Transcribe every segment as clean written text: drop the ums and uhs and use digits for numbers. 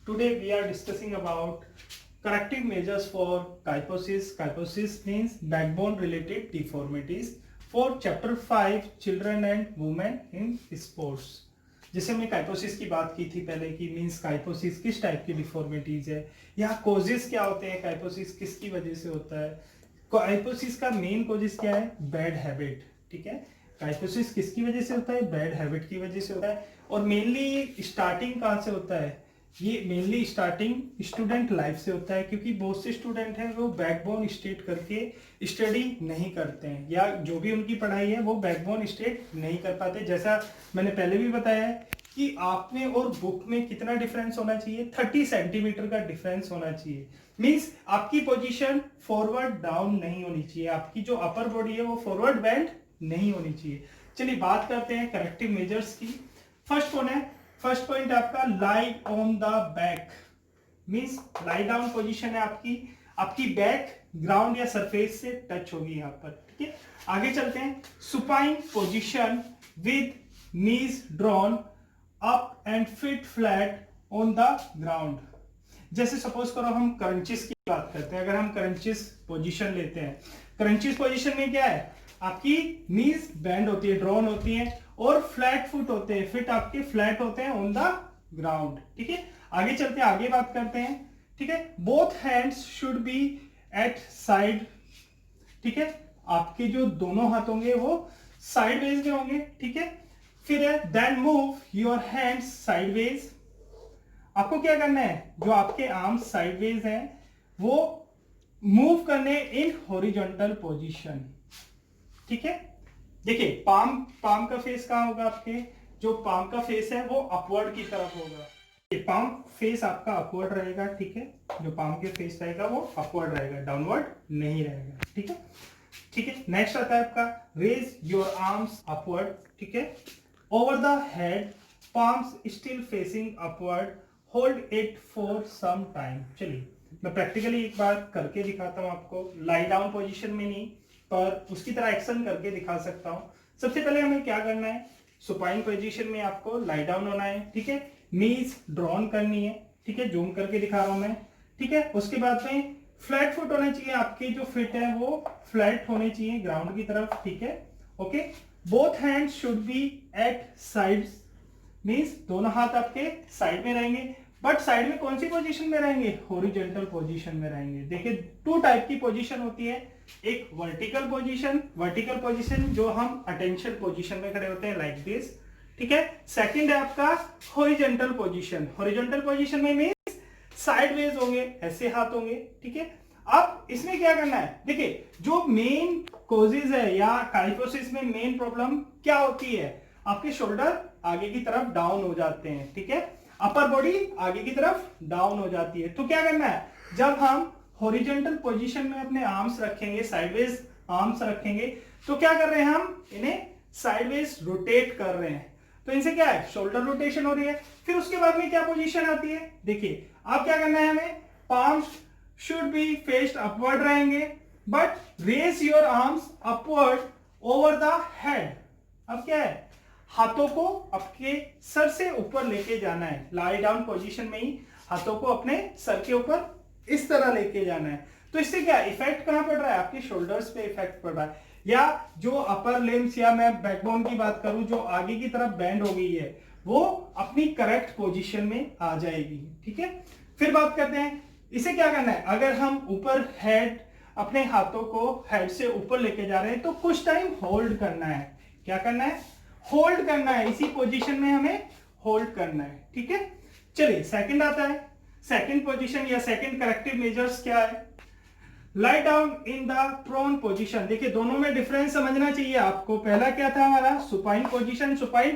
Today we are discussing about corrective measures for kyphosis. Kyphosis means backbone related deformities for chapter 5 children and women in sports. जैसे हमने काइपोसिस की बात की थी पहले कि मींस काइपोसिस किस टाइप की डिफॉर्मिटीज है या कोजेस क्या होते हैं, काइपोसिस किसकी वजह से होता है। काइपोसिस का मेन कोजेस क्या है? Bad habit. ठीक है, काइपोसिस किसकी वजह से होता है? बैड हैबिट की वजह से होता है। और मेनली स्टार्टिंग कहाँ से होता है? ये मेनली स्टार्टिंग स्टूडेंट लाइफ से होता है, क्योंकि बहुत से स्टूडेंट हैं वो बैकबोन स्टेट करके स्टडी नहीं करते हैं, या जो भी उनकी पढ़ाई है वो बैकबोन स्टेट नहीं कर पाते। जैसा मैंने पहले भी बताया है कि आप में और बुक में कितना डिफरेंस होना चाहिए? 30 सेंटीमीटर का डिफरेंस होना चाहिए। मींस आपकी पोजीशन फॉरवर्ड डाउन नहीं होनी चाहिए, आपकी जो अपर बॉडी है वो फॉरवर्ड बेंड नहीं होनी चाहिए। चलिए बात करते हैं करेक्टिव मेजर्स की। फर्स्ट पॉइंट आपका lie on the back, means lie down position है आपकी बैक ग्राउंड या सरफेस से टच होगी यहाँ पर। ठीक है, आगे चलते हैं। Supine position with knees drawn up and feet flat on the ground. जैसे सपोज करो हम क्रंचिस की बात करते हैं, अगर हम क्रंचिस पोजीशन लेते हैं, क्रंचिस पोजीशन में क्या है? आपकी नीज बैंड होती है, ड्रॉन होती है और फ्लैट फुट होते हैं, फिट आपके फ्लैट होते हैं ऑन द ग्राउंड। ठीक है, आगे चलते हैं, आगे बात करते हैं। ठीक है, both hands should be at side. ठीक है, आपके जो दोनों हाथ होंगे वो साइडवेज में होंगे। ठीक है, फिर है then move your hands sideways. आपको क्या करना है? जो आपके आर्म्स साइडवेज हैं वो मूव करने इन हॉरिजॉन्टल पोजीशन। ठीक है, देखिए पाम का फेस कहां होगा? आपके जो पाम का फेस है वो अपवर्ड की तरफ होगा। ये पाम फेस आपका अपवर्ड रहेगा। ठीक है, जो पाम के फेस रहेगा वो अपवर्ड रहेगा, डाउनवर्ड नहीं रहेगा। ठीक है, ठीक है। नेक्स्ट आता है आपका रेज योर आर्म्स अपवर्ड। ठीक है, over the head, palms still facing upward, hold it for some time. चलिए मैं प्रैक्टिकली एक बार करके दिखाता हूं आपको, लाई डाउन पोजीशन में नहीं पर उसकी तरह एक्शन करके दिखा सकता हूं। सबसे पहले हमें क्या करना है? सुपाइन पोजीशन में आपको लाई डाउन होना है। ठीक है, नीज ड्रॉन करनी है। ठीक है, जूम करके दिखा रहा हूं मैं। ठीक है, उसके बाद में फ्लैट फुट होना चाहिए, आपके जो फिट है वो फ्लैट होने चाहिए ग्राउंड की तरफ। ठीक है, okay. Both hands should be at sides, means दोनों हाथ आपके साइड में रहेंगे, बट साइड में कौन सी पोजीशन में रहेंगे? हॉरिजॉन्टल पोजीशन में रहेंगे। देखिए टू टाइप की पोजीशन होती है, एक वर्टिकल पोजीशन जो हम अटेंशन पोजीशन में खड़े होते हैं लाइक दिस। ठीक है, सेकंड है आपका हॉरिजॉन्टल पोजीशन में मींस साइडवेज होंगे, ऐसे हाथ होंगे। ठीक है, अब इसमें क्या करना है? देखिए जो मेन कॉजेज है या काइफोसिस में मेन प्रॉब्लम क्या होती है? आपके शोल्डर आगे की तरफ डाउन हो जाते हैं। ठीक है, अपर बॉडी आगे की तरफ डाउन हो जाती है। तो क्या करना है? जब हम हॉरिजॉन्टल पोजीशन में अपने आर्म्स रखेंगे, साइडवेज आर्म्स रखेंगे, तो क्या कर रहे हैं? हम इन्हें साइडवेज रोटेट कर रहे हैं, तो इनसे क्या है? शोल्डर रोटेशन हो रही है। फिर उसके बाद में क्या पोजीशन आती है? देखिए अब क्या करना है हमें? Palms should be faced upward रहेंगे, but raise your arms upward over the head. अब क्या है? हाथों को आपके सर से ऊपर लेके जाना है, लाई डाउन पोजीशन में ही हाथों को अपने सर के ऊपर इस तरह लेके जाना है। तो इससे क्या इफेक्ट कहां पड़ रहा है? आपके शोल्डर्स पे इफेक्ट पड़ रहा है, या जो अपर लिम्स या मैं बैकबोन की बात करूं जो आगे की तरफ बेंड हो गई है वो अपनी करेक्ट पोजीशन में आ जाएगी। ठीक है, फिर बात करते हैं इसे क्या करना है। अगर हम ऊपर हेड, अपने हाथों को हेड से ऊपर लेके जा रहे हैं तो कुछ टाइम होल्ड करना है। क्या करना है? होल्ड करना है, इसी पोजीशन में हमें होल्ड करना है। ठीक है, चलिए सेकंड आता है। सेकंड पोजीशन या सेकंड करेक्टिव मेजर्स क्या है? Lie down in the prone position. देखिए दोनों में डिफरेंस समझना चाहिए आपको। पहला क्या था हमारा? सुपाइन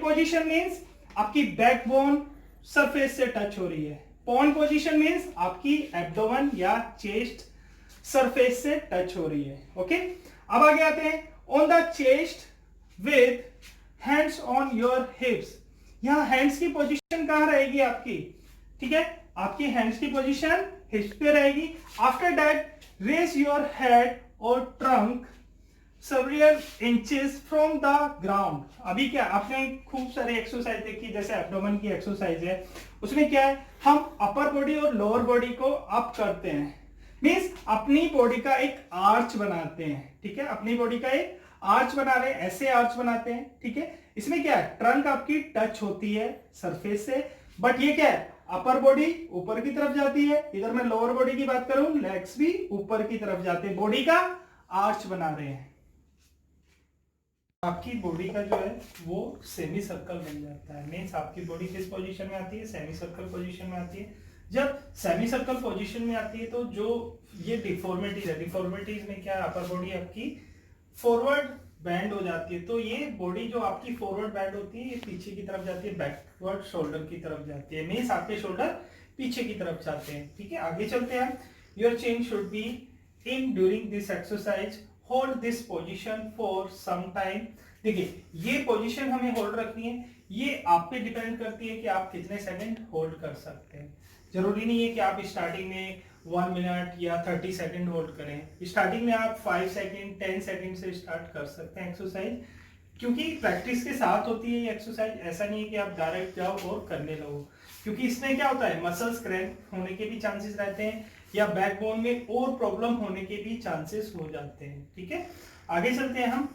पोजीशन मींस आपकी बैकबोन सरफेस से टच हो रही है। प्रोन पोजीशन मींस आपकी एब्डोमेन या चेस्ट सरफेस से टच हो रही है। ओके, अब आगे आते हैं। On the chest with hands on your hips. यहां हैंड्स की पोजीशन कहां रहेगी आपकी? ठीक है, आपकी हैंड्स की पोजीशन हिप्स पे रहेगी। After that raise your head और trunk several inches from the ground। अभी क्या आपने खूब सारे एक्सरसाइज देखी, जैसे एब्डोमेन की एक्सरसाइज है, उसमें क्या है, हम अपर बॉडी और लोअर बॉडी को अप करते हैं, मींस अपनी बॉडी का एक आर्च बनाते हैं, ठीक है, अपनी बॉडी का एक आर्च बना रहे हैं, ऐसे आर्च बनाते हैं, ठीक है। इसमें क्या है, ट्रंक आपकी टच होती है सरफेस से, बट ये क्या है, अपर बॉडी ऊपर की तरफ जाती है, इधर मैं लोअर बॉडी की बात करूं, लेग्स भी ऊपर की तरफ जाते हैं, बॉडी का आर्च बना रहे हैं। आपकी बॉडी का जो है वो सेमी सर्कल बन जाता है, मीन्स आपकी बॉडी किस पोजीशन में आती है, सेमी सर्कल पोजीशन में आती है। जब सेमी सर्कल पोजीशन में आती है तो जो ये डिफॉर्मिटीज है, डिफॉर्मिटीज में क्या है, अपर बॉडी आपकी फॉरवर्ड बैंड हो जाती है, तो ये बॉडी जो आपकी फॉरवर्ड बैंड होती है ये पीछे की तरफ जाती है, बैकवर्ड शोल्डर की तरफ जाती है, मीन्स आपके शोल्डर पीछे की तरफ जाते हैं, ठीक है। आगे चलते हैं, your chin should be in during this exercise, hold this position for some time. देखिए ये पोजीशन हमें होल्ड रखनी है, ये आप पे डिपेंड करती है कि आप कितने सेकंड होल्ड कर सकते हैं। जरूरी नहीं है कि आप स्टार्टिंग में 1 मिनट या 30 सेकंड होल्ड करें, स्टार्टिंग में आप 5 सेकंड 10 सेकंड से स्टार्ट कर सकते हैं एक्सरसाइज, क्योंकि प्रैक्टिस के साथ होती है ये एक्सरसाइज, ऐसा नहीं है कि आप डायरेक्ट जाओ और करने लगो, क्योंकि इसमें क्या होता है, मसल्स क्रैम्प होने के भी चांसेस रहते हैं, या बैकबोन में और प्रॉब्लम होने के भी चांसेस हो जाते हैं, ठीक है। आगे चलते हैं हम,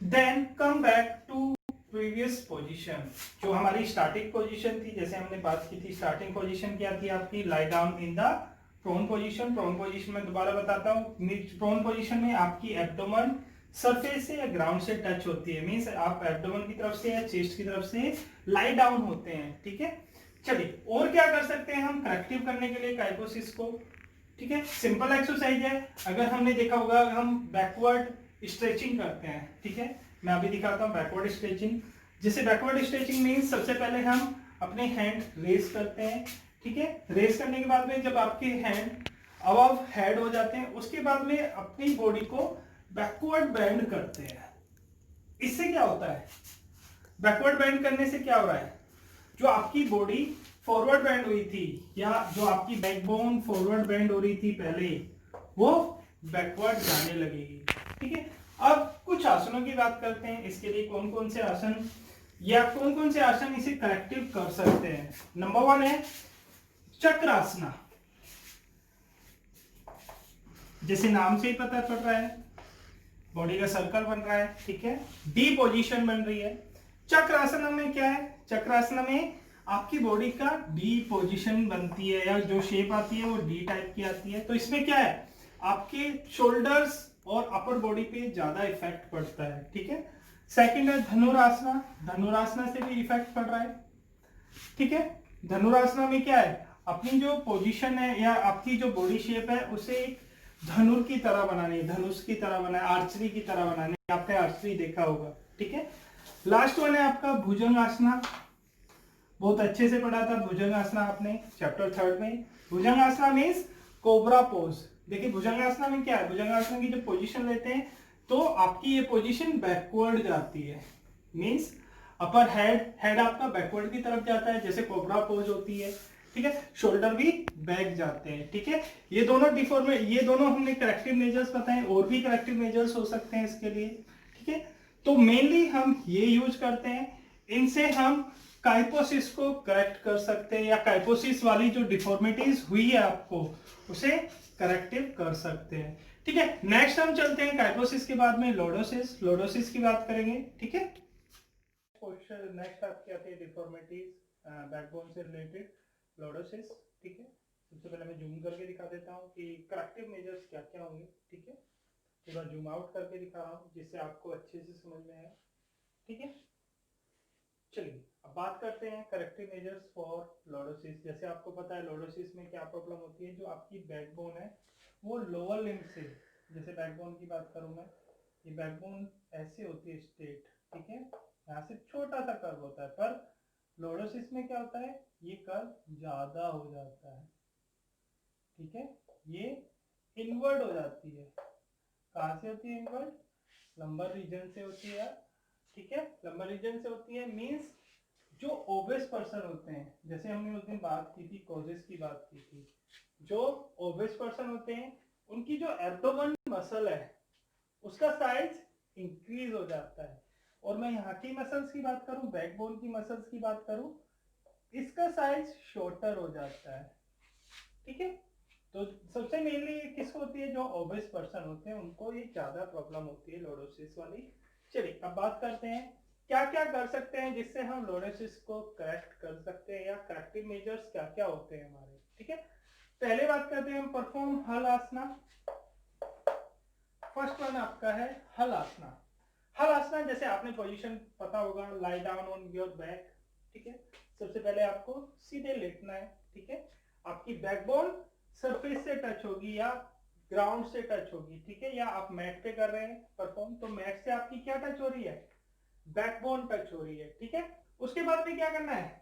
then come back to previous position, जो हमारी स्टार्टिंग पोजीशन थी, जैसे हमने बात की थी, स्टार्टिंग पोजीशन क्या थी आपकी, lie down in the prone position. Prone position में दोबारा बताता हूँ, प्रोन पोजीशन में आपकी एब्डोमेन सरफेस से या ग्राउंड से टच होती है, मींस आप एब्डोमेन की तरफ से या चेस्ट की तरफ से लाई डाउन होते हैं, ठीक है। चलिए और क्या कर सकते हैं हम करेक्टिव करने के लिए काइपोसिस को, ठीक है, सिंपल एक्सरसाइज है। अगर हमने देखा होगा, हम बैकवर्ड स्ट्रेचिंग करते हैं, ठीक है, मैं अभी दिखाता हूँ बैकवर्ड स्ट्रेचिंग। जैसे बैकवर्ड स्ट्रेचिंग मींस सबसे पहले हम अपने हैंड रेस करते हैं, ठीक है, रेस करने के बाद में जब आपके हैंड अबव हेड हो जाते हैं, उसके बाद में अपनी बॉडी को बैकवर्ड बेंड करते हैं। इससे क्या होता है, बैकवर्ड बेंड करने से क्या हो रहा है, जो आपकी बॉडी फॉरवर्ड बेंड हुई थी, या जो आपकी बैकबोन फॉरवर्ड बेंड हो रही थी पहले, वो बैकवर्ड जाने लगेगी, ठीक है। अब कुछ आसनों की बात करते हैं, इसके लिए कौन कौन से आसन या कौन कौन से आसन इसे करेक्टिव कर सकते हैं। नंबर 1 है चक्रासना, जैसे नाम से ही पता पड़ रहा है, बॉडी का सर्कल बन रहा है, ठीक है, डी पोजीशन बन रही है। चक्रासन में क्या है, चक्रासन में आपकी बॉडी का डी पोजीशन बनती है, या जो शेप आती है वो डी टाइप की आती है। तो इसमें क्या है, आपके शोल्डर्स और अपर बॉडी पे ज्यादा इफेक्ट पड़ता है, ठीक है। सेकंड है धनुरासना, धनुरासना से भी इफेक्ट पड़ रहा है, ठीक है। धनुरासना में क्या है, अपनी जो पोजीशन है या आपकी जो बॉडी शेप है उसे एक धनुर की तरह बनानी है, धनुष की तरह बनाए, आर्चरी की तरह बनानी है, आपने आर्चरी देखा होगा, ठीक है। लास्ट वन है आपका भुजंगासना, बहुत अच्छे से पढ़ा था भुजंगासना आपने चैप्टर 3 में। Bhujangasana means cobra pose. देखिए भुजंगासना में क्या है, भुजंगासना की जो पोजीशन लेते हैं तो आपकी ये पोजीशन बैकवर्ड जाती है, मींस अपर हेड आपका बैकवर्ड की तरफ जाता है, जैसे कोबरा पोज होती है, ठीक है, शोल्डर भी बैक जाते हैं, ठीक है। ये दोनों ये दोनों हमने करेक्टिव मेजर्स बताए, और भी करेक्टिव मेजर्स हो सकते हैं इसके लिए, ठीक है। तो मेनली हम ये यूज करते हैं, इनसे हम काइपोसिस को करेक्ट कर सकते हैं, या काइपोसिस वाली जो डिफॉर्मिटीज हुई है आपको उसे करेक्टिव कर सकते हैं, ठीक है। नेक्स्ट हम चलते हैं काइपोसिस के बाद में लॉर्डोसिस, लॉर्डोसिस की बात करेंगे, ठीक है। क्वेश्चन नेक्स्ट आपकी आती है डिफॉर्मिटीज बैकबोन से रिलेटेड, लॉर्डोसिस, ठीक है। सबसे पहले मैं जूम करके दिखा देता हूँ कि करेक्टिव मेजर्स क्या क्या होंगे, ठीक है। थोड़ा जूम आउट करके दिखा रहा हूँ जिससे आपको अच्छे से समझ में आए, ठीक है। चलिए अब बात करते हैं करेक्टिव मेजर्स फॉर लॉर्डोसिस। जैसे आपको पता है लॉर्डोसिस में क्या प्रॉब्लम होती है, जो आपकी बैकबोन है वो लोअर लिम्ब से, जैसे बैकबोन की बात करूं मैं, ये बैकबोन ऐसे होती है स्ट्रेट, ठीक है, यहाँ से छोटा सा कर्व होता है, पर लॉर्डोसिस में क्या होता है, ये कर्व ज्यादा हो जाता है, ठीक है, ये इनवर्ड हो जाती है। कहाँ से होती है इनवर्ड, लंबर रीजन से होती है, ठीक है, लंबर रीजन से होती है। मींस जो ओबेस पर्सन होते हैं, जैसे हमने उस दिन बात की थी कॉजेस की बात की थी, जो ओबेस पर्सन होते हैं उनकी जो एब्डोमेन मसल है उसका साइज इंक्रीज हो जाता है। और मैं यहाँ की मसल्स की बात करूं, बैकबोन की मसल्स की बात करूं, इसका साइज शॉर्टर हो जाता है। ठीक है, तो सबसे मेनली किसको होती है, जो ओबेस पर्सन होते हैं उनको ये ज्यादा प्रॉब्लम होती है लॉर्डोसिस वाली। चलिए अब बात करते हैं क्या क्या कर सकते हैं जिससे हम लॉर्डोसिस को करेक्ट कर सकते हैं, या करेक्टिव मेजर्स क्या क्या होते हैं हमारे। ठीक है, पहले बात करते हैं हम परफॉर्म हल आसना। फर्स्ट वन आपका है हल आसना। हल आसना जैसे आपने पोजीशन पता होगा, lie down on your back. ठीक है, सबसे पहले आपको सीधे लेटना है। ठीक है, आपकी बैकबोन सरफेस से टच होगी या ग्राउंड से टच होगी। ठीक है, या आप मैट पे कर रहे हैं परफॉर्म, तो मैट से आपकी क्या टच हो रही है, बैकबोन टच हो रही है। ठीक है, उसके बाद में क्या करना है,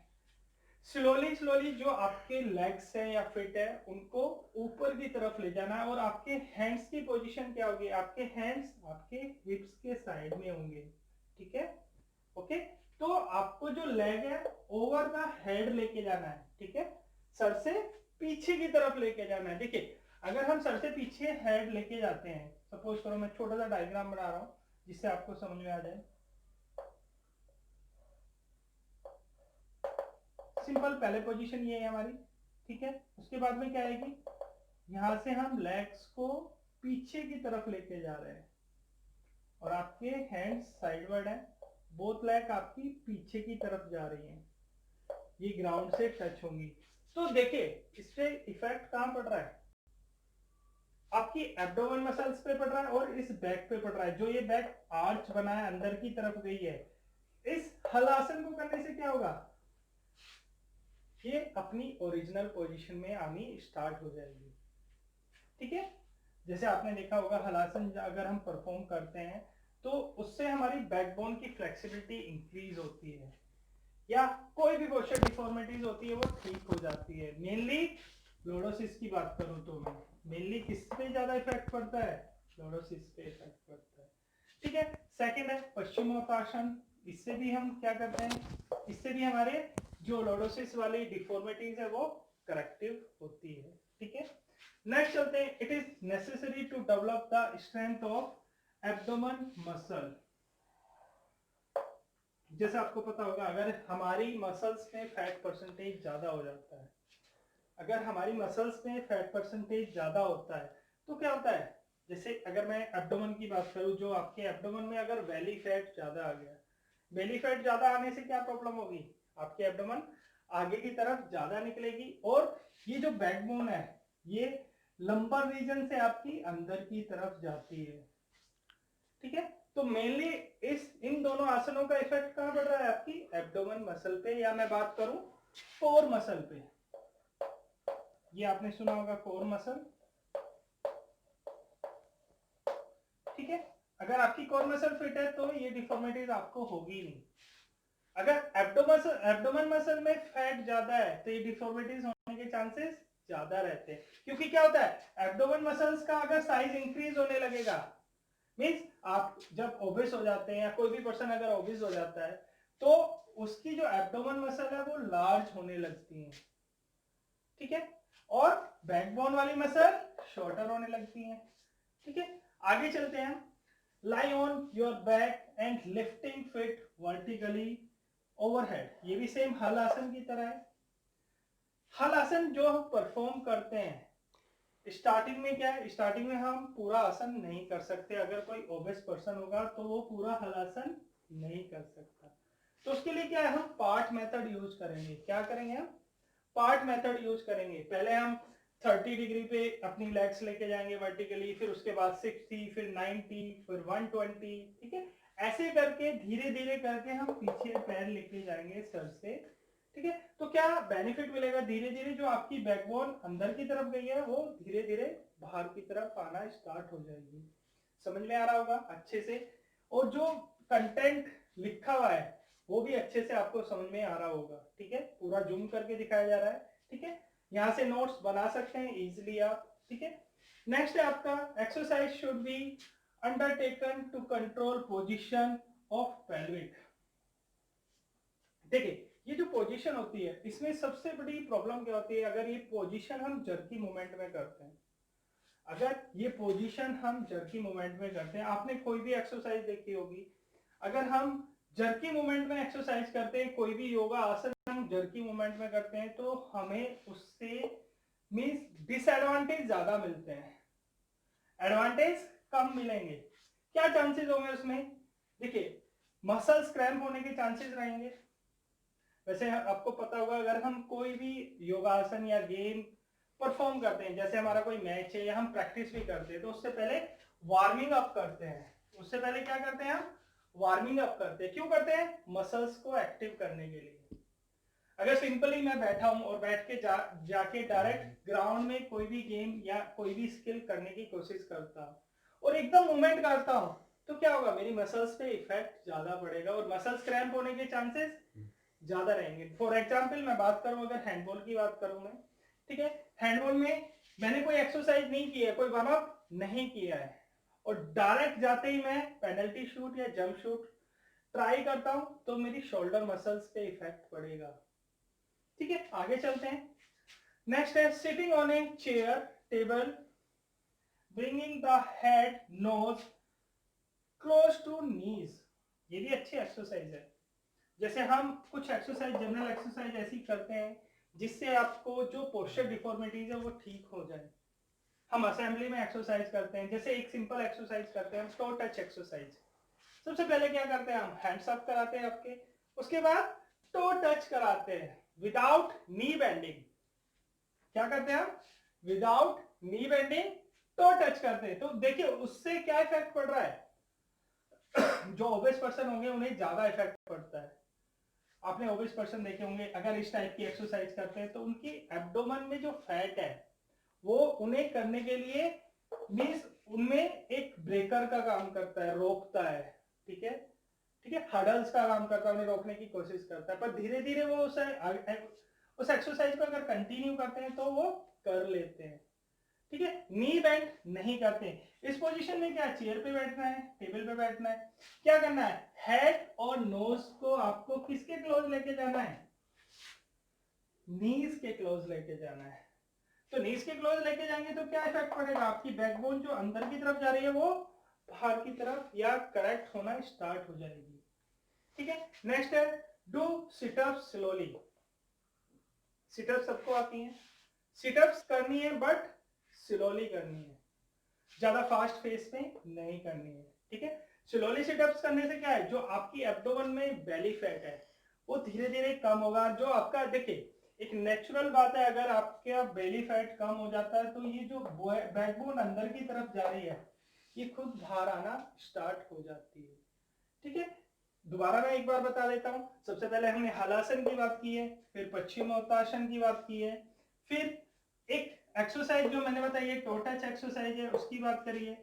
स्लोली स्लोली जो आपके लेग्स है या फिट है उनको ऊपर की तरफ ले जाना है, और आपके हैंड्स की पोजीशन क्या होगी, आपके हैंड्स आपके हिप्स के साइड में होंगे। ठीक है, ओके, तो आपको जो लेग है ओवर द हेड लेके जाना है। ठीक है, सर से पीछे की तरफ लेके जाना है। देखिए, अगर हम सर से पीछे हेड लेके जाते हैं, सपोज करो मैं छोटा सा डायग्राम बना रहा हूं जिससे आपको समझ में आ जाए। सिंपल पहले पोजीशन ये है हमारी। ठीक है, उसके बाद में क्या आएगी, यहां से हम लेग्स को पीछे की तरफ लेके जा रहे हैं और आपके हैंड्स साइडवर्ड है, बोथ लेग आपकी पीछे की तरफ जा रही हैं, ये ग्राउंड से टच होंगी। तो देखिए इससे इफेक्ट कहां पड़ रहा है, आपकी एब्डोमेन मसल्स पे पड़ रहा है और इस बैक पे पड़ रहा है। जो ये बैक आर्च बना है अंदर की तरफ गई है, इस हलासन को करने से क्या होगा, ये अपनी ओरिजिनल पोजीशन में आनी स्टार्ट हो जाएगी। ठीक है, जैसे आपने देखा होगा हलासन अगर हम परफॉर्म करते हैं तो उससे हमारी बैकबोन की फ्लेक्सिबिलिटी इंक्रीज होती है, या कोई भी पोस्चर डिफॉर्मिटीज होती है वो ठीक हो जाती है। मेनली लॉर्डोसिस की बात करूं तो मैं मेनली किस पे ज्यादा इफेक्ट पड़ता है, लॉर्डोसिस पे इफेक्ट पड़ता है। ठीक है, सेकंड है पश्चिमोत्तासन। इससे भी हम क्या करते हैं, इससे भी हमारे जो लॉर्डोसिस वाली डिफॉर्मिटीज है वो करेक्टिव होती है। ठीक है, नेक्स्ट चलते हैं, it is necessary to develop the strength of abdomen muscle. जैसे आपको पता होगा अगर हमारी मसल्स में फैट परसेंटेज ज्यादा हो जाता है, अगर हमारी मसल्स में फैट परसेंटेज ज्यादा होता है तो क्या होता है, जैसे अगर मैं एब्डोमेन की बात करूं, जो आपके एब्डोमेन में अगर बेली फैट ज्यादा आ गया, बेली फैट ज्यादा आने से क्या प्रॉब्लम होगी, आपके एब्डोमेन आगे की तरफ ज्यादा निकलेगी, और ये जो बैकबोन है ये लंबर रीजन से आपकी अंदर की तरफ जाती है। ठीक है, तो मेनली इन दोनों आसनों का इफेक्ट कहां पड़ रहा है, आपकी एब्डोमेन मसल पे, या मैं बात करूं कोर मसल पे। ये आपने सुना होगा कोर मसल। ठीक है, अगर आपकी कोर मसल फिट है तो ये डिफॉर्मिटीज आपको होगी नहीं। अगर एब्डोमेन मसल में फैट ज्यादा है तो ये डिफॉर्मिटीज होने के चांसेस ज्यादा रहते हैं, क्योंकि क्या होता है एब्डोमेन मसल्स का अगर साइज इंक्रीज होने लगेगा, मीन्स आप जब ओबेस हो जाते हैं या कोई भी पर्सन अगर ओबेस हो जाता है तो उसकी जो एब्डोमेन मसल है वो लार्ज होने लगती है। ठीक है, और बैकबोन वाली मसल शॉर्टर होने लगती है। ठीक है, आगे चलते हैं, lie on your back and lifting fit vertically overhead. ये भी सेम हल आसन की तरह है। हल आसन जो हम परफॉर्म करते हैं स्टार्टिंग में क्या है, स्टार्टिंग में हम पूरा आसन नहीं कर सकते, अगर कोई ओबेस पर्सन होगा तो वो पूरा हलासन नहीं कर सकता, तो उसके लिए क्या है, हम पार्ट मेथड यूज करेंगे। क्या करेंगे, हम पार्ट मेथड यूज करेंगे। पहले हम 30 डिग्री पे अपनी लेग्स लेके जाएंगे वर्टिकली, फिर उसके बाद 60, फिर 90, फिर 120। ठीक है, ऐसे करके धीरे धीरे करके हम पीछे पैर लेके जाएंगे सर से। ठीक है, तो क्या बेनिफिट मिलेगा, धीरे धीरे जो आपकी बैकबोन अंदर की तरफ गई है वो धीरे धीरे बाहर की तरफ आना स्टार्ट हो जाएगी। समझ में आ रहा होगा अच्छे से, और जो कंटेंट लिखा हुआ है वो भी अच्छे से आपको समझ में आ रहा होगा। ठीक है, पूरा जूम करके दिखाया जा रहा है। ठीक है, यहाँ से नोट्स बना सकते हैं इजिली आप। ठीक है, नेक्स्ट है आपका exercise should be undertaken to control position of pelvic. देखिए, ये जो पोजीशन होती है इसमें सबसे बड़ी प्रॉब्लम क्या होती है, अगर ये पोजीशन हम जर्की मूवमेंट में करते हैं, अगर ये पोजीशन हम जर्की मूवमेंट में करते हैं, आपने कोई भी एक्सरसाइज देखी होगी, अगर हम जर्की मूवमेंट में एक्सरसाइज करते हैं, कोई भी योगा आसन हम जर्की मूवमेंट में करते हैं, तो हमें उससे मींस डिसएडवांटेज ज्यादा मिलते हैं, एडवांटेज कम मिलेंगे। क्या चांसेस होंगे उसमें? देखिए, मसल्स क्रैम्प होने के चांसेस रहेंगे। वैसे आपको पता होगा, अगर हम कोई भी योगासन या गेम परफॉर्म करते हैं, जैसे हमारा कोई मैच है या हम प्रैक्टिस भी करते हैं, तो उससे पहले वार्मिंग अप करते हैं। उससे पहले क्या करते हैं हम? वार्मिंग अप करते हैं। क्यों करते हैं? मसल्स को एक्टिव करने के लिए। अगर सिंपली मैं बैठा हूं और बैठ के जाके डायरेक्ट ग्राउंड में कोई भी गेम या कोई भी स्किल करने की कोशिश करता हूं और एकदम मूवमेंट करता हूं, तो क्या होगा? मेरी मसल्स पे इफेक्ट ज्यादा पड़ेगा और मसल्स क्रैम्प होने के चांसेस ज्यादा रहेंगे। फॉर एग्जाम्पल मैं बात करूं, अगर हैंडबॉल की बात करूं मैं, ठीक है, हैंडबॉल में मैंने कोई एक्सरसाइज नहीं की है, कोई वार्म अप नहीं किया है, और डायरेक्ट जाते ही मैं पेनल्टी शूट या जंप शूट ट्राई करता हूं, तो मेरी शोल्डर मसल्स पे इफेक्ट पड़ेगा। ठीक है, आगे चलते हैं। नेक्स्ट है sitting on a chair table, bringing the head nose close to knees. ये भी अच्छी एक्सरसाइज है। जैसे हम कुछ एक्सरसाइज, जनरल एक्सरसाइज ऐसी करते हैं जिससे आपको जो पोस्चर डिफॉर्मिटीज है वो ठीक हो जाए। हम असेंबली में एक्सरसाइज करते हैं, जैसे एक सिंपल एक्सरसाइज करते हैं हम, टो टच एक्सरसाइज। सबसे पहले क्या करते हैं? हम हैंड्स अप कराते हैं आपके, उसके बाद टो टच कराते हैं विदाउट नी बेंडिंग। क्या करते हैं हम? Without knee bending to touch करते हैं। तो देखिए उससे क्या इफेक्ट पड़ रहा है? जो ओबेस पर्सन होंगे उन्हें ज्यादा इफेक्ट पड़ता है। आपने ओबेस पर्सन देखे होंगे, अगर इस टाइप की एक्सरसाइज करते हैं तो उनकी एब्डोमेन में जो फैट है वो उन्हें करने के लिए मींस उनमें एक ब्रेकर का काम करता है, रोकता है। ठीक है, ठीक है, हडल्स का काम करता है, उन्हें रोकने की कोशिश करता है, पर धीरे धीरे वो उस एक्सरसाइज को अगर कंटिन्यू करते हैं तो वो कर लेते हैं। ठीक है, नी बेंड नहीं करते। इस पोजीशन में क्या, चेयर पे बैठना है, टेबल पे बैठना है, क्या करना है? हेड और नोज को आपको किसके क्लोज लेके जाना है? नीज के क्लोज लेके जाना है। तो नीज के क्लोज लेके जाएंगे तो क्या इफेक्ट पड़ेगा? आपकी बैकबोन जो अंदर की तरफ जा रही है वो बाहर की तरफ या करेक्ट होना स्टार्ट हो जाएगी। ठीक है, नेक्स्ट है डू सिटअप्स स्लोली। सिटअप्स सबको आती हैं, सिटअप्स करनी है बट स्लोली करनी है, ज्यादा फास्ट फेस में नहीं करनी है। ठीक है, स्लोली सिटअप्स करने से क्या है, जो आपकी एब्डोमेन में बेली फैट है वो धीरे धीरे कम होगा। जो आपका, देखिए एक नेचुरल बात है, अगर आपका बेली फैट कम हो जाता है तो ये जो बैकबोन अंदर की तरफ जा रही है ये खुद बाहर आना स्टार्ट हो जाती है। ठीक है, दोबारा मैं एक बार बता देता हूं। सबसे पहले हमने हलासन की बात की है, फिर पश्चिमोत्तासन की बात की है, फिर एक एक्सरसाइज जो मैंने बताई है टो टच एक्सरसाइज है उसकी बात करिए।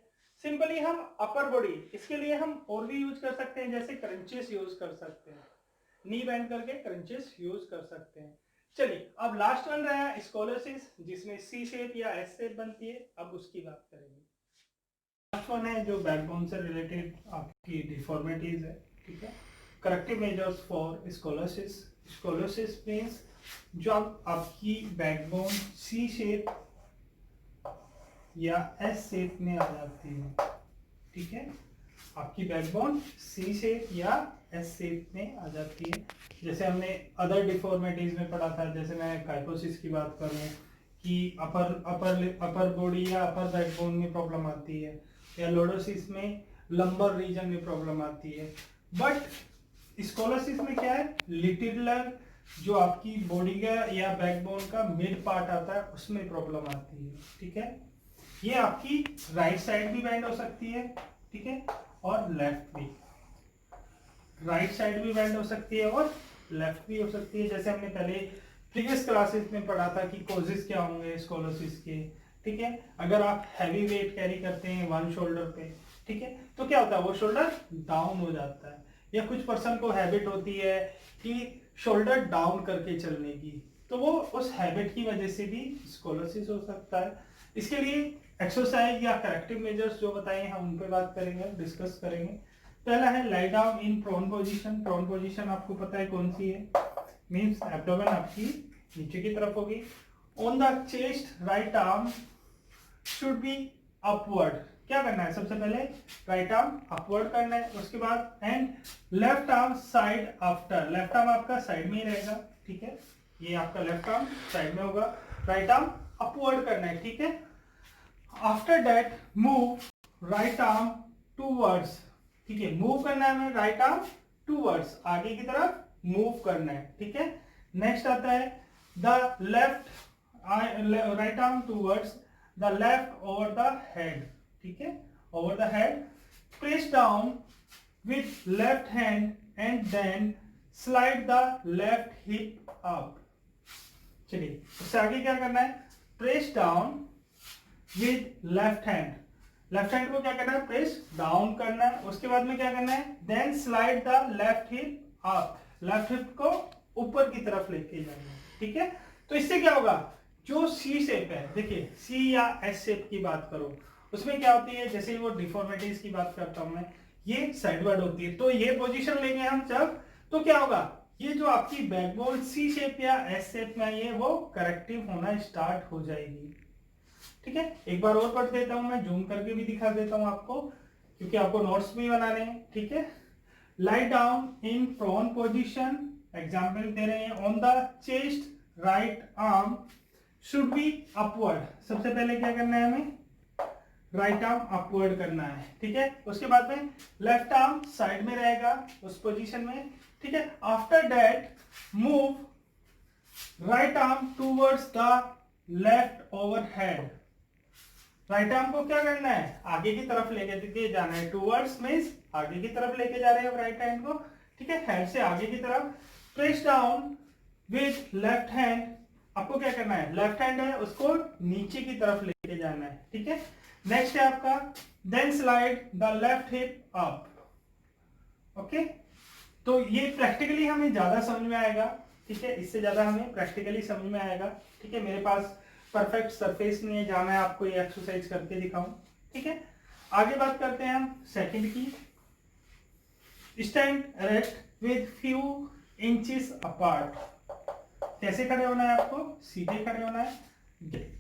सिंपली हम अपर बॉडी, इसके लिए हम और भी यूज कर सकते हैं, जैसे क्रंचेस यूज कर सकते हैं, नी बेंड करके क्रंचेस यूज कर सकते हैं। चलिए, अब लास्ट वन रहा स्कोलोसिस, जिसमें सी शेप या एस शेप बनती है, अब उसकी बात करेंगे। लास्ट वन है जो बैकबोन से रिलेटेड आपकी डिफॉर्मिटीज है। ठीक है, corrective measures for scoliosis. Scoliosis means जब आपकी बैकबोन सी शेप या एस शेप में आ जाती है। ठीक है, आपकी बैकबोन सी शेप या एस शेप में आ जाती है। जैसे हमने अदर डिफॉर्मिटीज में पढ़ा था, जैसे मैं काइपोसिस की बात करूं कि अपर बॉडी या अपर बैकबोन में प्रॉब्लम आती है, या लोडोसिस में लंबर रीजन में प्रॉब्लम आती है। बट स्कोलोसिस में क्या है, लिटिलर जो आपकी बॉडी का या बैकबोन का मिड पार्ट आता है उसमें प्रॉब्लम आती है। ठीक है, ये आपकी राइट साइड भी बेंड हो सकती है, ठीक है, और लेफ्ट भी, राइट साइड भी बेंड हो सकती है और लेफ्ट भी हो सकती है। जैसे हमने पहले प्रीवियस क्लासेस में पढ़ा था कि कॉजेस क्या होंगे स्कोलोसिस के। ठीक है, अगर आप हैवी वेट कैरी करते हैं वन शोल्डर पे, ठीक है, तो क्या होता है, वो शोल्डर डाउन हो जाता है, या कुछ पर्सन को हैबिट होती है कि शोल्डर डाउन करके चलने की, तो वो उस हैबिट की वजह से भी स्कोलोसिस हो सकता है। इसके लिए एक्सरसाइज या करेक्टिव मेजर्स जो बताए हम उन पे बात करेंगे, डिस्कस करेंगे। पहला है lie down in prone position. Prone position आपको पता है कौन सी है, मींस एब्डोमेन आपकी नीचे की तरफ होगी। On the chest right arm should be upward, क्या करना है सबसे पहले राइट आर्म अपवर्ड करना है, उसके बाद and left arm side after, left arm आपका साइड में ही रहेगा, ठीक है, ये आपका लेफ्ट आर्म साइड में होगा, राइट आर्म अपवर्ड करना है, ठीक है। After that move right arm towards, ठीक है, मूव करना है हमें राइट आर्म टूवर्ड्स, आगे की तरफ मूव करना है, ठीक है। नेक्स्ट आता है the left right arm towards the left over the head, ठीक है, over the head, press down with left hand and then slide the left hip up. चलिए उससे आगे क्या करना है, press down with left hand, left hand को क्या करना है प्रेस डाउन करना है, उसके बाद में क्या करना है then slide the left hip up, left hip को ऊपर की तरफ लेके जाना है, ठीक है। तो इससे क्या होगा, जो सी शेप है, देखिए सी या एस शेप की बात करो उसमें क्या होती है, जैसे वो डिफॉर्मिटीज की बात करता हूं मैं, ये साइडवर्ड होती है, तो ये पोजीशन लेंगे हम जब, तो क्या होगा, ये जो आपकी बैकबोन सी शेप या एस शेप में आई है वो करेक्टिव होना स्टार्ट हो जाएगी, ठीक है। एक बार और पढ़ देता हूं मैं, जूम करके भी दिखा देता हूं आपको, क्योंकि आपको नोट्स भी बनाने हैं, ठीक है। Lie down in prone position, example दे रहे हैं, on the chest right arm should be upward, सबसे पहले क्या करना है हमें राइट आर्म अपवर्ड करना है, ठीक है। उसके बाद में लेफ्ट आर्म साइड में रहेगा उस पोजीशन में, ठीक है। After that move right arm towards the left over head, right arm को क्या करना है आगे की तरफ लेके जाना है, टूवर्ड्स मींस आगे की तरफ लेके जा रहे हैं राइट हैंड को, ठीक है, हेड से आगे की तरफ, press down with left hand, आपको क्या करना है लेफ्ट हैंड है उसको नीचे की तरफ लेके जाना है, ठीक है। नेक्स्ट है आपका then slide the left hip up, okay. तो ये प्रैक्टिकली हमें ज्यादा समझ में आएगा, ठीक है, इससे ज्यादा हमें प्रैक्टिकली समझ में आएगा, ठीक है। मेरे पास परफेक्ट सरफेस नहीं है जहां मैं आपको ये एक्सरसाइज करके दिखाऊं, ठीक है। आगे बात करते हैं हम सेकंड की, stand erect with few inches apart, कैसे खड़े होना है आपको, सीधे खड़े होना है।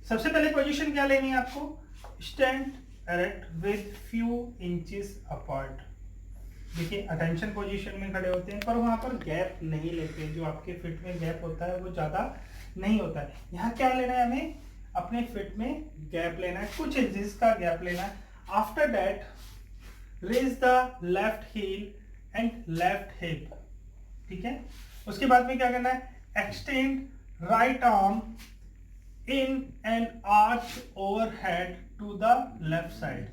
सबसे पहले पोजीशन क्या लेनी है आपको, stand erect with few inches apart, देखिए अटेंशन पोजीशन में खड़े होते हैं पर वहां पर गैप नहीं लेते, जो आपके फिट में गैप होता है वो ज्यादा नहीं होता है, यहाँ क्या लेना है हमें अपने फिट में गैप लेना है, कुछ इंचेस का गैप लेना है। After that raise the left heel and left hip, ठीक है। उसके बाद में क्या करना है, extend right arm in and arch overhead to the left side,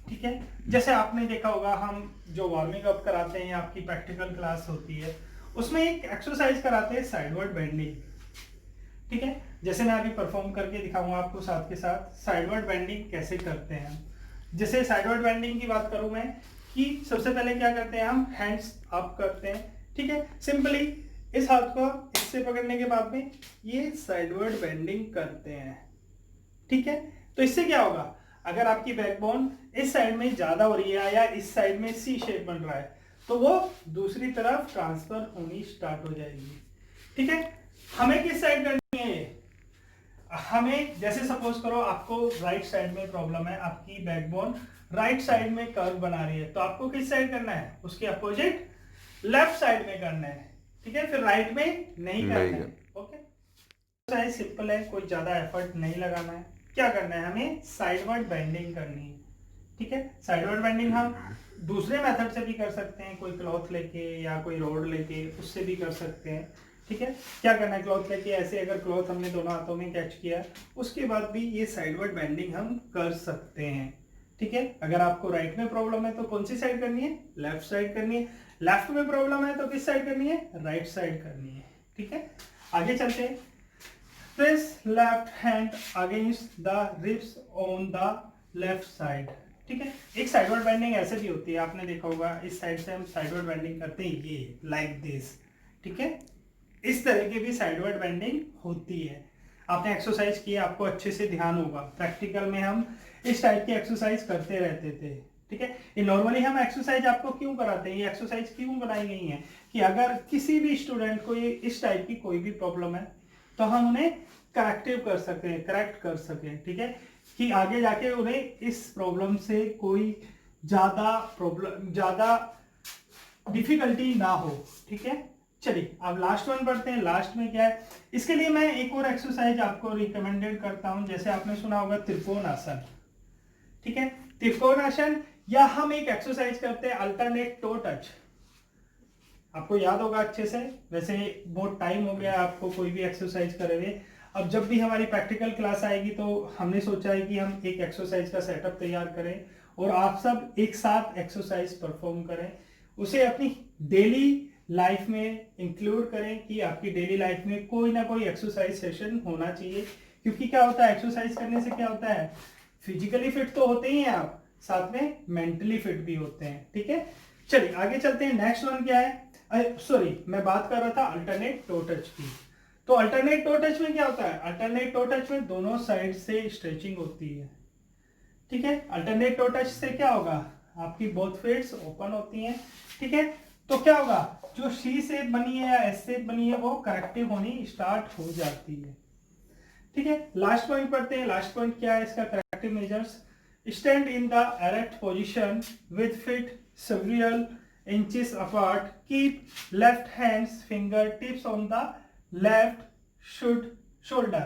ठीक है। जैसे आपने देखा होगा हम जो वार्मिंग अप कराते हैं, आपकी प्रैक्टिकल क्लास होती है उसमें एक एक्सरसाइज कराते हैं साइडवर्ड बेंडिंग, ठीक है। जैसे मैं अभी परफॉर्म करके दिखाऊंगा आपको साथ के साथ साइडवर्ड बेंडिंग कैसे करते हैं। जैसे साइडवर्ड बेंडिंग की बात करूं मैं कि सबसे पहले क्या करते हैं हम हैंड्स अप करते हैं, ठीक है, सिंपली इस हाथ को इससे पकड़ने के बाद में ये साइडवर्ड बेंडिंग करते हैं, ठीक है। तो इससे क्या होगा, अगर आपकी बैकबोन इस साइड में ज्यादा हो रही है या इस साइड में सी शेप बन रहा है तो वो दूसरी तरफ ट्रांसफर होनी स्टार्ट हो जाएगी, ठीक है। हमें किस साइड करनी है, हमें जैसे सपोज करो आपको राइट साइड में प्रॉब्लम है, आपकी बैकबोन राइट साइड में कर्व बना रही है, तो आपको किस साइड करना है, उसके अपोजिट लेफ्ट साइड में करना है, ठीक है, फिर राइट में नहीं करना है, ओके। सिंपल है, कोई ज्यादा एफर्ट नहीं लगाना है। क्या करना है, हमें साइडवर्ड बेंडिंग करनी है, ठीक है। साइडवर्ड बेंडिंग हम दूसरे मेथड से भी कर सकते हैं, कोई क्लॉथ लेके या कोई रोड लेके उससे भी कर सकते हैं, ठीक है। क्या करना है, क्लॉथ लेके ऐसे अगर क्लॉथ हमने दोनों हाथों में कैच किया उसके बाद भी ये साइडवर्ड बेंडिंग हम कर सकते हैं, ठीक है। अगर आपको राइट में प्रॉब्लम है तो कौन सी साइड करनी है, लेफ्ट साइड करनी है। लेफ्ट में प्रॉब्लम है तो किस साइड करनी है, राइट साइड करनी है, ठीक है। आगे चलते हैं, press left hand against the ribs on the left side, ठीक है। एक साइडवर्ड बेंडिंग ऐसे भी होती है, आपने देखा होगा इस साइड से हम साइडवर्ड बेंडिंग करते हैं, ये लाइक दिस, ठीक है। इस तरह की भी साइडवर्ड बेंडिंग होती है। आपने एक्सरसाइज की, आपको अच्छे से ध्यान होगा, प्रैक्टिकल में हम इस टाइप की एक्सरसाइज करते रहते थे, ठीक है। ये नॉर्मली हम एक्सरसाइज आपको क्यों कराते हैं, ये एक्सरसाइज क्यों बनाई गई है कि अगर किसी भी स्टूडेंट को ये इस टाइप की कोई भी प्रॉब्लम है तो हम उन्हें करेक्टिव कर सकें, करेक्ट कर सकें, ठीक है। कि आगे जाके उन्हें इस प्रॉब्लम से कोई ज्यादा डिफिकल्टी ना हो। ठीक है, चलिए अब लास्ट वन पढ़ते हैं। लास्ट में क्या है, इसके लिए मैं एक और एक्सरसाइज आपको रिकमेंडेड करता हूं। जैसे आपने सुना होगा त्रिकोण आसन। ठीक है, त्रिकोण आसन, या हम एक एक्सरसाइज करते हैं अल्टरनेट टो टच। आपको याद होगा अच्छे से, वैसे बहुत टाइम हो गया आपको कोई भी एक्सरसाइज करे हुए। अब जब भी हमारी प्रैक्टिकल क्लास आएगी तो हमने सोचा है कि हम एक एक्सरसाइज का सेटअप तैयार करें और आप सब एक साथ एक्सरसाइज परफॉर्म करें, उसे अपनी डेली लाइफ में इंक्लूड करें कि आपकी डेली लाइफ में कोई ना कोई एक्सरसाइज सेशन होना चाहिए। क्योंकि क्या होता है, एक्सरसाइज करने से क्या होता है, फिजिकली फिट तो होते ही हैं आप, साथ में मेंटली फिट भी होते हैं। ठीक है, चलिए आगे चलते हैं। नेक्स्ट वन क्या है, सॉरी मैं बात कर रहा था अल्टरनेट टो टच की। तो अल्टरनेट टो टच में क्या होता है, अल्टरनेट टो टच में दोनों साइड से स्ट्रेचिंग होती है। ठीक है, अल्टरनेट टो टच से क्या होगा, आपकी बोथ फीट्स ओपन होती हैं। ठीक है, तो क्या होगा, जो सी शेप बनी है या एस शेप बनी है वो करेक्टिव होनी स्टार्ट हो जाती है। ठीक है, लास्ट पॉइंट पढ़ते हैं। लास्ट पॉइंट क्या है इसका, corrective measures. Stand in the erect position with feet several inches apart. Keep left hand's fingertips on the left shoulder.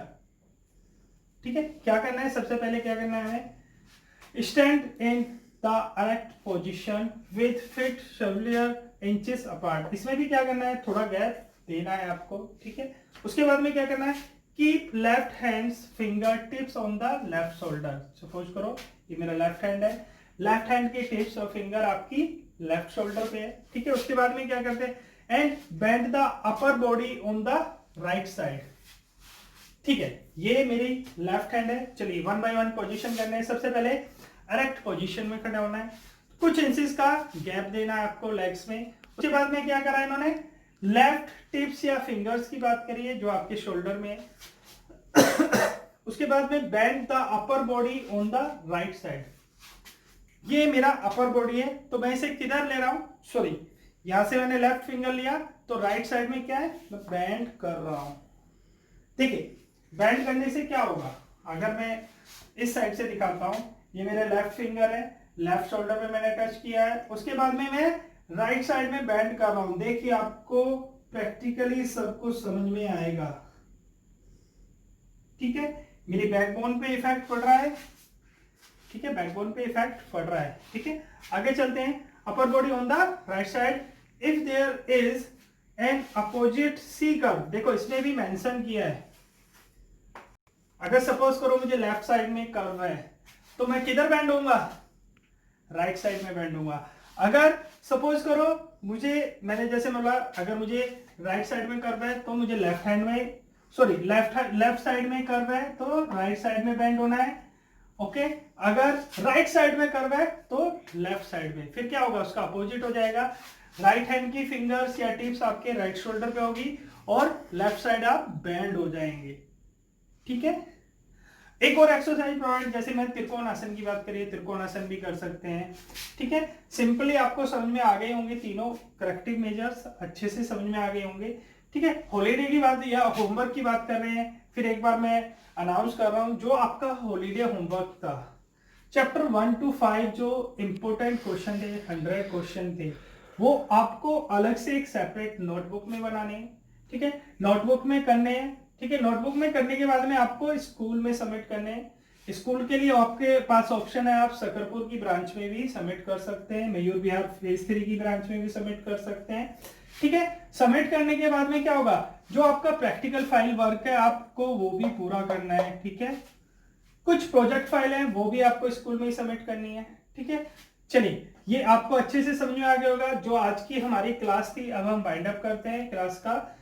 ठीक है, क्या करना है, सबसे पहले क्या करना है हमें, stand in the erect position with feet several inches apart। इसमें भी क्या करना है, थोड़ा गैप देना है आपको। ठीक है, उसके बाद में क्या करना है, keep left hands finger tips on the left shoulder. Suppose करो ये मेरा लेफ्ट हैंड है, लेफ्ट हैंड के टिप्स और फिंगर आपकी लेफ्ट शोल्डर पे है। ठीक है, उसके बाद में क्या करते हैं, and bend the upper body on the right side. ठीक है, ये मेरी लेफ्ट हैंड है। चलिए वन बाय वन पोजीशन करने हैं। सबसे पहले एरेक्ट पोजीशन में खड़ा होना है, कुछ इंचेस का गैप देना है आपको लेग्स में। उसके बाद में क्या करा इन्होंने, लेफ्ट टिप्स या फिंगर्स की बात करिए जो आपके शोल्डर में है। उसके बाद में bend the upper body on the right side. ये मेरा अपर बॉडी है, तो मैं इसे किधर ले रहा हूं, सॉरी यहां से मैंने लेफ्ट फिंगर लिया तो राइट साइड में क्या है, मैं बेंड कर रहा हूं। ठीक है, बेंड करने से क्या होगा, अगर मैं इस साइड से दिखाता हूं, ये मेरा लेफ्ट फिंगर है, लेफ्ट शोल्डर पे मैंने टच किया है। उसके बाद में मैं राइट साइड में बेंड कर रहा हूं। देखिए आपको प्रैक्टिकली सब कुछ समझ में आएगा। ठीक है, मेरी बैकबोन पे इफेक्ट पड़ रहा है। ठीक है, बैकबोन पे इफेक्ट पड़ रहा है। ठीक है, आगे चलते हैं। Upper body on the right side, if there is an opposite C curve. देखो इसने भी मेंशन किया है, अगर सपोज करो मुझे लेफ्ट साइड में कर्व है तो मैं किधर बेंड होऊंगा, राइट साइड में बेंड होऊंगा। अगर सपोज करो मुझे, मैंने जैसे बोला, अगर मुझे राइट साइड में कर्व है तो मुझे लेफ्ट हैंड में, सॉरी लेफ्ट साइड में कर्व है तो राइट साइड में बेंड होना है। ओके, अगर राइट साइड में कर्व है तो लेफ्ट साइड में, फिर क्या होगा, उसका अपोजिट हो जाएगा। राइट हैंड की फिंगर्स या टिप्स आपके राइट शोल्डर पे होगी और लेफ्ट साइड आप बेंड हो जाएंगे। ठीक है, एक और एक्सरसाइज प्रोवाइड, जैसे मैं त्रिकोण आसन की बात करिए, त्रिकोण आसन भी कर सकते हैं। ठीक है, सिंपली आपको समझ में आ गए होंगे, तीनों करेक्टिव मेजर्स अच्छे से समझ में आ गए होंगे। ठीक है, हॉलीडे की बात या होमवर्क की बात कर रहे हैं, फिर एक बार मैं अनाउंस कर रहा हूं, जो आपका हॉलीडे होमवर्क था, चैप्टर 1 to 5 जो इंपोर्टेंट क्वेश्चन थे, 100 क्वेश्चन थे, वो आपको अलग से एक सेपरेट नोटबुक में बनाने हैं। ठीक है, नोटबुक में करने हैं। ठीक है, नोटबुक में करने के बाद में आपको स्कूल में सबमिट करने हैं। स्कूल के लिए आपके पास ऑप्शन है, आप सकरपुर की ब्रांच में भी सबमिट कर सकते हैं, मयूर विहार फेज 3 की ब्रांच में भी सबमिट कर सकते हैं। ठीक है, सबमिट करने के बाद में क्या होगा, जो आपका प्रैक्टिकल फाइल वर्क है आपको वो भी पूरा करना है। ठीक है, कुछ प्रोजेक्ट फाइल है वो भी आपको स्कूल में ही सबमिट करनी है। ठीक है, चलिए ये आपको अच्छे से समझ में आ गया होगा। जो आज की हमारी क्लास थी, अब हम वाइंड अप करते हैं क्लास का।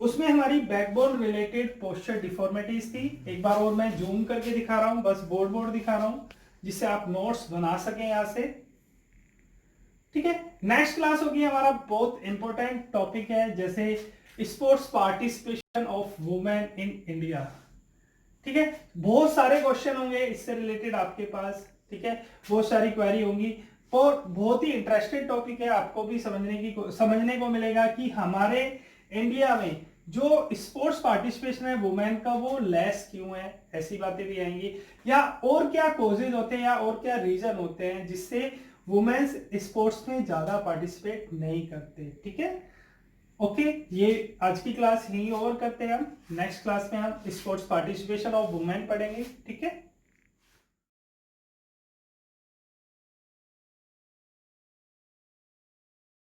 उसमें हमारी बैकबोन रिलेटेड पोस्चर डिफॉर्मिटीज थी। एक बार और मैं जूम करके दिखा रहा हूं, बस बोर्ड दिखा रहा हूं जिससे आप नोट्स बना सकें यहां से। ठीक है, नेक्स्ट क्लास होगी हमारा बहुत इंपॉर्टेंट टॉपिक है, जैसे sports participation of women in India. ठीक है, बहुत सारे क्वेश्चन होंगे इससे रिलेटेड आपके पास। ठीक है, बहुत सारी क्वेरी होंगी और बहुत ही इंटरेस्टेड टॉपिक है। आपको भी समझने को मिलेगा कि हमारे इंडिया में जो स्पोर्ट्स पार्टिसिपेशन है वुमेन का वो लेस क्यों है, ऐसी बातें भी आएंगी। या और क्या कॉजेज होते हैं या और क्या रीजन होते हैं जिससे वुमेन्स स्पोर्ट्स में ज्यादा पार्टिसिपेट नहीं करते। ठीक है, ओके ये आज की क्लास यही ओवर करते हैं। हम नेक्स्ट क्लास में हम स्पोर्ट्स पार्टिसिपेशन ऑफ वुमेन पढ़ेंगे। ठीक है।